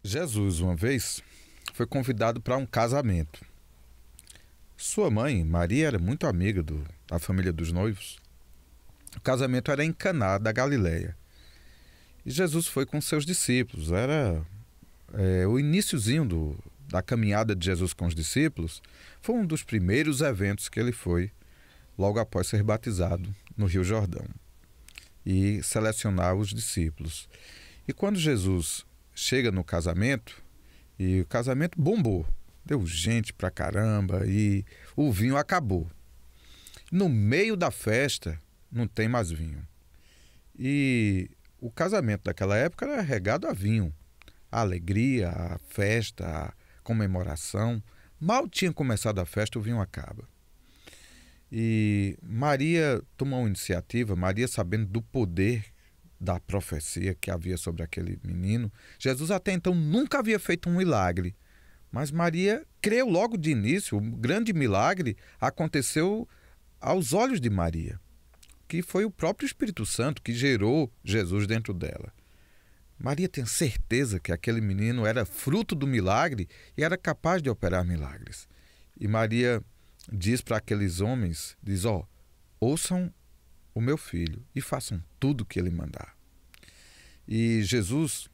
Jesus, uma vez, foi convidado para um casamento. Sua mãe, Maria, era muito amiga da família dos noivos. O casamento era em Caná da Galileia. E Jesus foi com seus discípulos. Era o iniciozinho da caminhada de Jesus com os discípulos. Foi um dos primeiros eventos que ele foi logo após ser batizado no Rio Jordão e selecionar os discípulos. E quando Jesus chega no casamento, e o casamento bombou, deu gente pra caramba e o vinho acabou. No meio da festa não tem mais vinho. E o casamento daquela época era regado a vinho. A alegria, a festa, a comemoração. Mal tinha começado a festa, o vinho acaba. E Maria tomou uma iniciativa, Maria sabendo do poder da profecia que havia sobre aquele menino. Jesus até então nunca havia feito um milagre, mas Maria creu logo de início. O grande milagre aconteceu aos olhos de Maria, que foi o próprio Espírito Santo que gerou Jesus dentro dela. Maria tem certeza que aquele menino era fruto do milagre e era capaz de operar milagres. E Maria diz para aqueles homens, diz, ouçam o meu filho e façam tudo o que ele mandar. E Jesus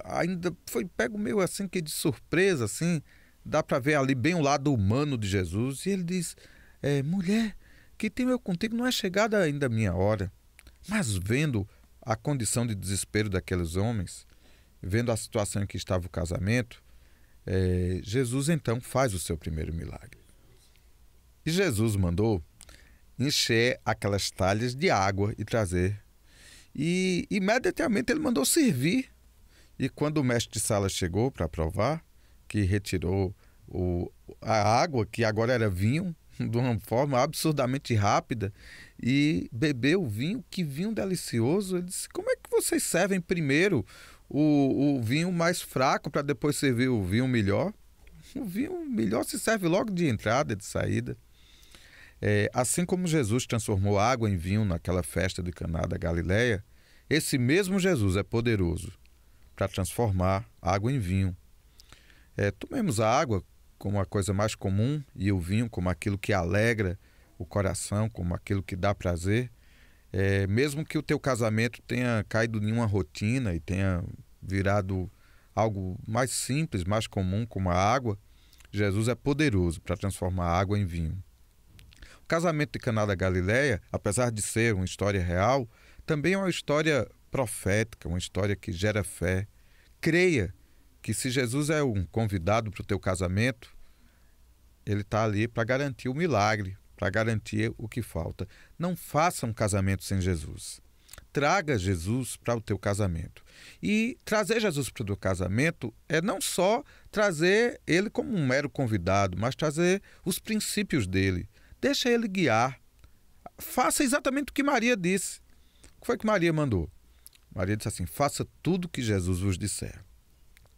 ainda foi pego meio assim que de surpresa, assim, dá para ver ali bem o lado humano de Jesus, e ele diz, mulher, que tenho eu contigo, não é chegada ainda a minha hora. Mas vendo a condição de desespero daqueles homens, vendo a situação em que estava o casamento, Jesus então faz o seu primeiro milagre. E Jesus mandou encher aquelas talhas de água e trazer. E imediatamente ele mandou servir. E quando o mestre de sala chegou para provar, que retirou a água, que agora era vinho, de uma forma absurdamente rápida, e bebeu o vinho, que vinho delicioso. Ele disse, como é que vocês servem primeiro o vinho mais fraco para depois servir o vinho melhor? O vinho melhor se serve logo de entrada e de saída. Assim como Jesus transformou água em vinho naquela festa de Caná da Galileia, esse mesmo Jesus é poderoso para transformar água em vinho. Tomemos a água como a coisa mais comum e o vinho como aquilo que alegra o coração, como aquilo que dá prazer. Mesmo que o teu casamento tenha caído em uma rotina e tenha virado algo mais simples, mais comum, como a água, Jesus é poderoso para transformar a água em vinho. O casamento de Caná da Galileia, apesar de ser uma história real, também é uma história profética, uma história que gera fé. Creia que se Jesus é um convidado para o teu casamento, ele está ali para garantir o milagre, para garantir o que falta. Não faça um casamento sem Jesus. Traga Jesus para o teu casamento. E trazer Jesus para o teu casamento é não só trazer ele como um mero convidado, mas trazer os princípios dele. Deixa ele guiar. Faça exatamente o que Maria disse. O que foi que Maria mandou? Maria disse assim, faça tudo o que Jesus vos disser.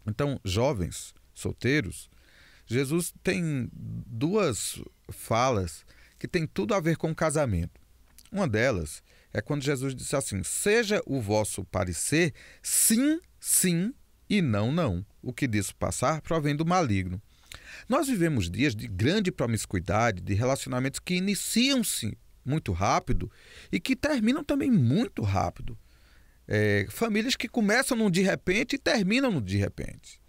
Então, jovens, solteiros, Jesus tem duas falas que tem tudo a ver com o casamento. Uma delas é quando Jesus disse assim, seja o vosso parecer sim, sim e não, não. O que disso passar provém do maligno. Nós vivemos dias de grande promiscuidade, de relacionamentos que iniciam-se muito rápido e que terminam também muito rápido. Famílias que começam no de repente e terminam no de repente.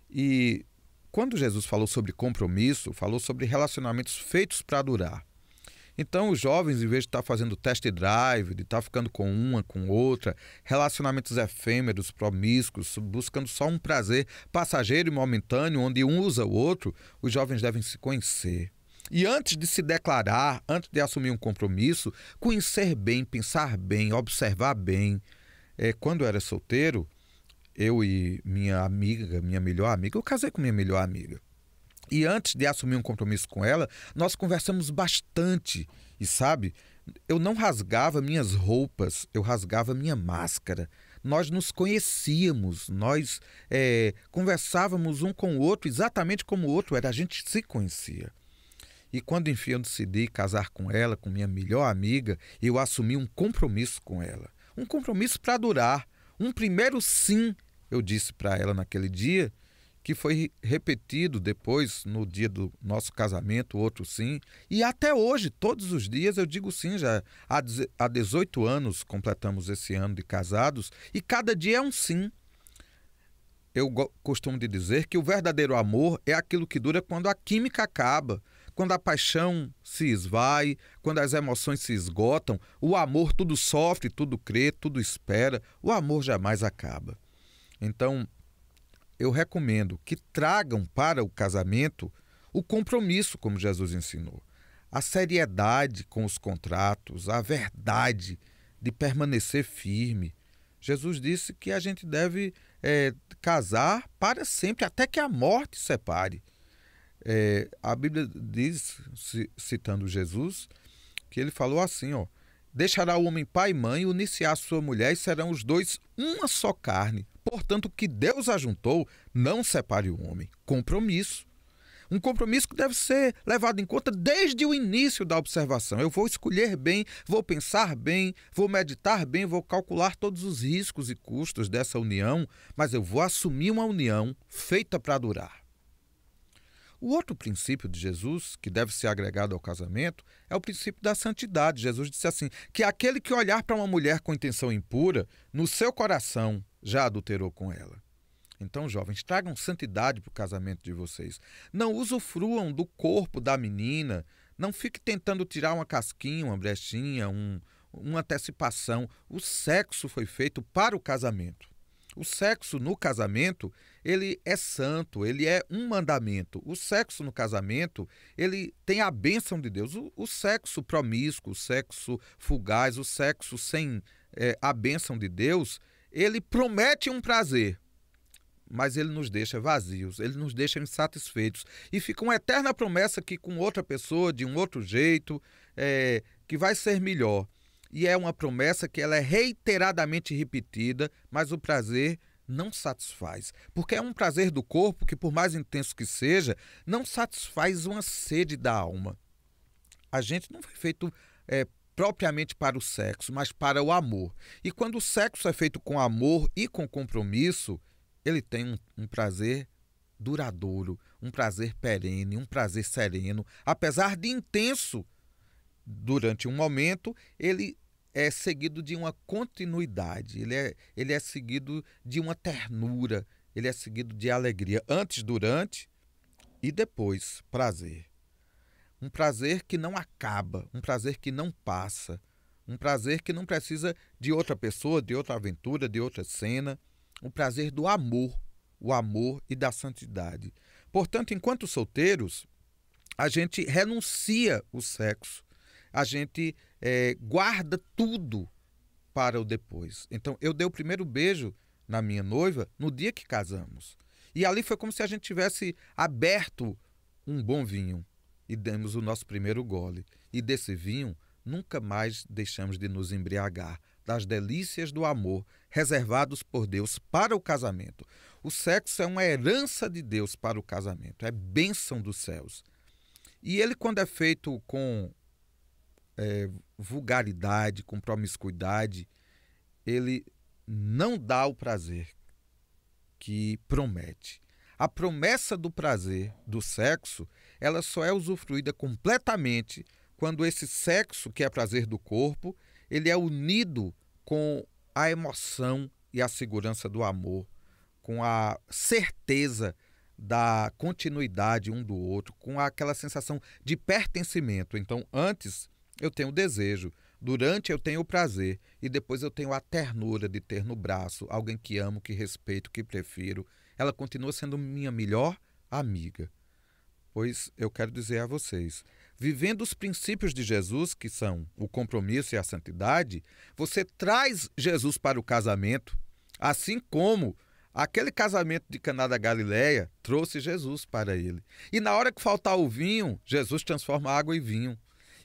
E quando Jesus falou sobre compromisso, falou sobre relacionamentos feitos para durar. Então os jovens, em vez de estar fazendo test drive, de estar ficando com uma, com outra, relacionamentos efêmeros, promíscuos, buscando só um prazer passageiro e momentâneo, onde um usa o outro, os jovens devem se conhecer. E antes de se declarar, antes de assumir um compromisso, conhecer bem, pensar bem, observar bem. Quando eu era solteiro, eu e minha amiga, minha melhor amiga, eu casei com minha melhor amiga. E antes de assumir um compromisso com ela, nós conversamos bastante. E sabe, eu não rasgava minhas roupas, eu rasgava minha máscara. Nós nos conhecíamos, nós conversávamos um com o outro exatamente como o outro era, a gente se conhecia. E quando enfim eu decidi casar com ela, com minha melhor amiga, eu assumi um compromisso com ela. Um compromisso para durar. Um primeiro sim eu disse para ela naquele dia, que foi repetido depois no dia do nosso casamento, outro sim. E até hoje, todos os dias, eu digo sim, já há 18 anos completamos esse ano de casados, e cada dia é um sim. Eu costumo de dizer que o verdadeiro amor é aquilo que dura quando a química acaba, quando a paixão se esvai, quando as emoções se esgotam. O amor tudo sofre, tudo crê, tudo espera. O amor jamais acaba. Então, eu recomendo que tragam para o casamento o compromisso, como Jesus ensinou, a seriedade com os contratos, a verdade de permanecer firme. Jesus disse que a gente deve casar para sempre, até que a morte separe. A Bíblia diz, citando Jesus, que ele falou assim, ó: deixará o homem pai e mãe, unir-se-á a sua mulher e serão os dois uma só carne. Portanto, o que Deus ajuntou, não separe o homem. Compromisso. Um compromisso que deve ser levado em conta desde o início da observação. Eu vou escolher bem, vou pensar bem, vou meditar bem, vou calcular todos os riscos e custos dessa união, mas eu vou assumir uma união feita para durar. O outro princípio de Jesus, que deve ser agregado ao casamento, é o princípio da santidade. Jesus disse assim, que aquele que olhar para uma mulher com intenção impura, no seu coração já adulterou com ela. Então, jovens, tragam santidade para o casamento de vocês. Não usufruam do corpo da menina, não fique tentando tirar uma casquinha, uma brechinha, uma antecipação. O sexo foi feito para o casamento. O sexo no casamento, ele é santo, ele é um mandamento. O sexo no casamento, ele tem a bênção de Deus. O sexo promíscuo, o sexo fugaz, o sexo sem a bênção de Deus, ele promete um prazer, mas ele nos deixa vazios, ele nos deixa insatisfeitos. E fica uma eterna promessa que com outra pessoa, de um outro jeito, que vai ser melhor. E é uma promessa que ela é reiteradamente repetida, mas o prazer não satisfaz. Porque é um prazer do corpo que, por mais intenso que seja, não satisfaz uma sede da alma. A gente não foi feito propriamente para o sexo, mas para o amor. E quando o sexo é feito com amor e com compromisso, ele tem um prazer duradouro, um prazer perene, um prazer sereno. Apesar de intenso durante um momento, ele é seguido de uma continuidade, ele é seguido de uma ternura, ele é seguido de alegria, antes, durante e depois, prazer. Um prazer que não acaba, um prazer que não passa, um prazer que não precisa de outra pessoa, de outra aventura, de outra cena, o prazer do amor, o amor e da santidade. Portanto, enquanto solteiros, a gente renuncia o sexo, a gente guarda tudo para o depois. Então, eu dei o primeiro beijo na minha noiva no dia que casamos. E ali foi como se a gente tivesse aberto um bom vinho e demos o nosso primeiro gole. E desse vinho, nunca mais deixamos de nos embriagar das delícias do amor reservados por Deus para o casamento. O sexo é uma herança de Deus para o casamento, é bênção dos céus. E ele, quando é feito com vulgaridade, com promiscuidade, ele não dá o prazer que promete. A promessa do prazer do sexo, ela só é usufruída completamente quando esse sexo, que é prazer do corpo, ele é unido com a emoção e a segurança do amor, com a certeza da continuidade um do outro, com aquela sensação de pertencimento. Então, antes eu tenho o desejo, durante eu tenho o prazer e depois eu tenho a ternura de ter no braço alguém que amo, que respeito, que prefiro. Ela continua sendo minha melhor amiga. Pois eu quero dizer a vocês, vivendo os princípios de Jesus, que são o compromisso e a santidade, você traz Jesus para o casamento, assim como aquele casamento de Caná da Galileia trouxe Jesus para ele. E na hora que faltar o vinho, Jesus transforma a água em vinho.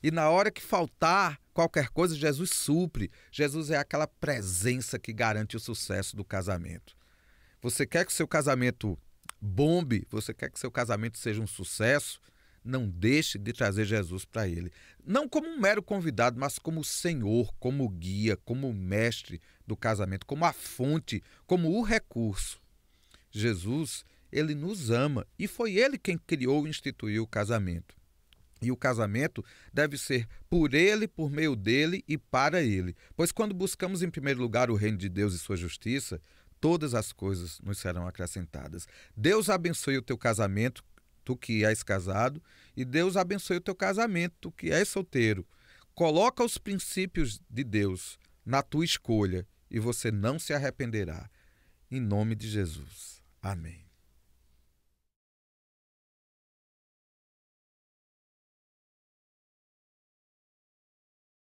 E na hora que faltar qualquer coisa, Jesus supre. Jesus é aquela presença que garante o sucesso do casamento. Você quer que seu casamento bombe? Você quer que seu casamento seja um sucesso? Não deixe de trazer Jesus para ele. Não como um mero convidado, mas como o Senhor, como o guia, como o mestre do casamento, como a fonte, como o recurso. Jesus, ele nos ama e foi ele quem criou e instituiu o casamento. E o casamento deve ser por ele, por meio dele e para ele. Pois quando buscamos em primeiro lugar o reino de Deus e sua justiça, todas as coisas nos serão acrescentadas. Deus abençoe o teu casamento, tu que és casado, e Deus abençoe o teu casamento, tu que és solteiro. Coloca os princípios de Deus na tua escolha e você não se arrependerá. Em nome de Jesus. Amém.